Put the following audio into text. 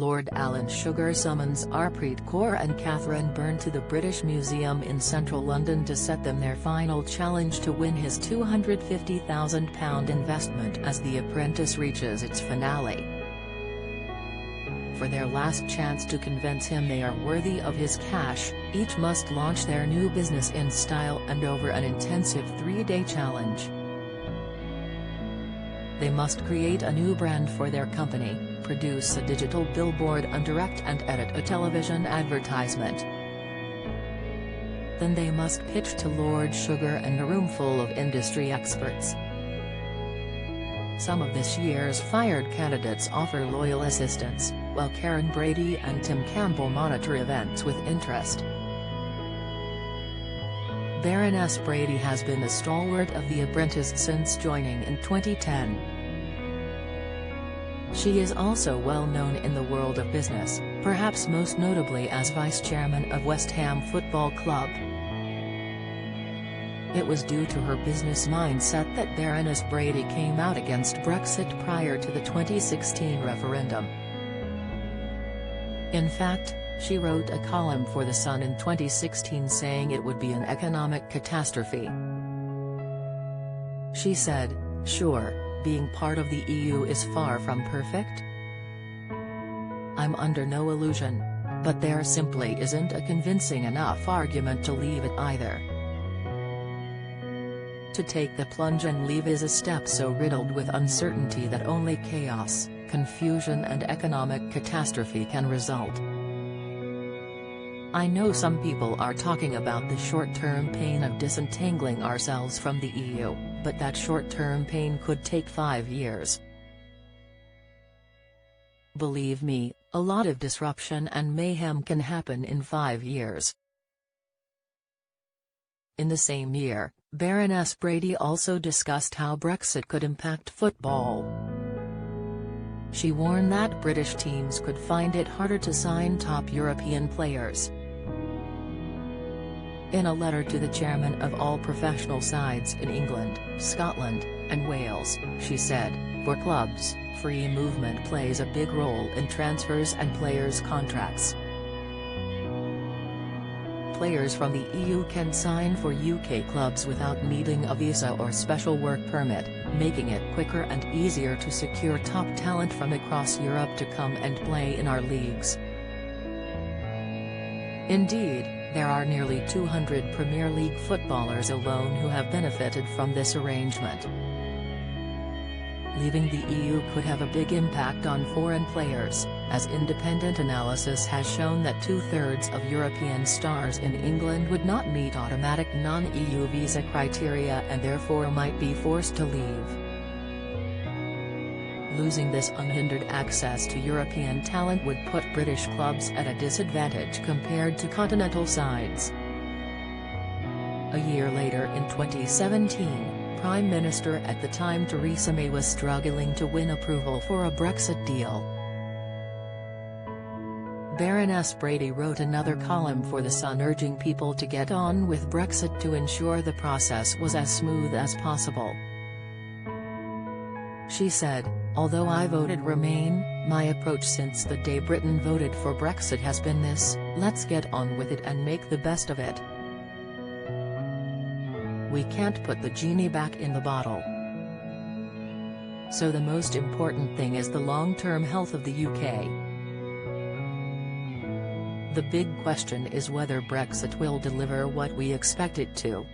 Lord Alan Sugar summons Harpreet Kaur and Catherine Byrne to the British Museum in central London to set them their final challenge to win his £250,000 investment as The Apprentice reaches its finale. For their last chance to convince him they are worthy of his cash, each must launch their new business in style and over an intensive 3-day challenge. They must create a new brand for their company, produce a digital billboard and direct and edit a television advertisement. Then they must pitch to Lord Sugar and a room full of industry experts. Some of this year's fired candidates offer loyal assistance, while Karren Brady and Tim Campbell monitor events with interest. Baroness Brady has been a stalwart of The Apprentice since joining in 2010. She is also well known in the world of business, perhaps most notably as vice-chairman of West Ham Football Club. It was due to her business mindset that Baroness Brady came out against Brexit prior to the 2016 referendum. In fact, she wrote a column for The Sun in 2016 saying it would be an economic catastrophe. She said, "Sure, being part of the EU is far from perfect. I'm under no illusion. But there simply isn't a convincing enough argument to leave it either. To take the plunge and leave is a step so riddled with uncertainty that only chaos, confusion and economic catastrophe can result. I know some people are talking about the short-term pain of disentangling ourselves from the EU, but that short-term pain could take 5 years. Believe me, a lot of disruption and mayhem can happen in 5 years." In the same year, Baroness Brady also discussed how Brexit could impact football. She warned that British teams could find it harder to sign top European players. In a letter to the chairman of all professional sides in England, Scotland, and Wales, she said, "For clubs, free movement plays a big role in transfers and players' contracts. Players from the EU can sign for UK clubs without needing a visa or special work permit, making it quicker and easier to secure top talent from across Europe to come and play in our leagues. Indeed, there are nearly 200 Premier League footballers alone who have benefited from this arrangement. Leaving the EU could have a big impact on foreign players, as independent analysis has shown that 2/3 of European stars in England would not meet automatic non-EU visa criteria and therefore might be forced to leave. Losing this unhindered access to European talent would put British clubs at a disadvantage compared to continental sides." A year later in 2017, Prime Minister at the time Theresa May was struggling to win approval for a Brexit deal. Baroness Brady wrote another column for The Sun urging people to get on with Brexit to ensure the process was as smooth as possible. She said, "Although I voted Remain, my approach since the day Britain voted for Brexit has been this: let's get on with it and make the best of it. We can't put the genie back in the bottle. So the most important thing is the long-term health of the UK. The big question is whether Brexit will deliver what we expect it to."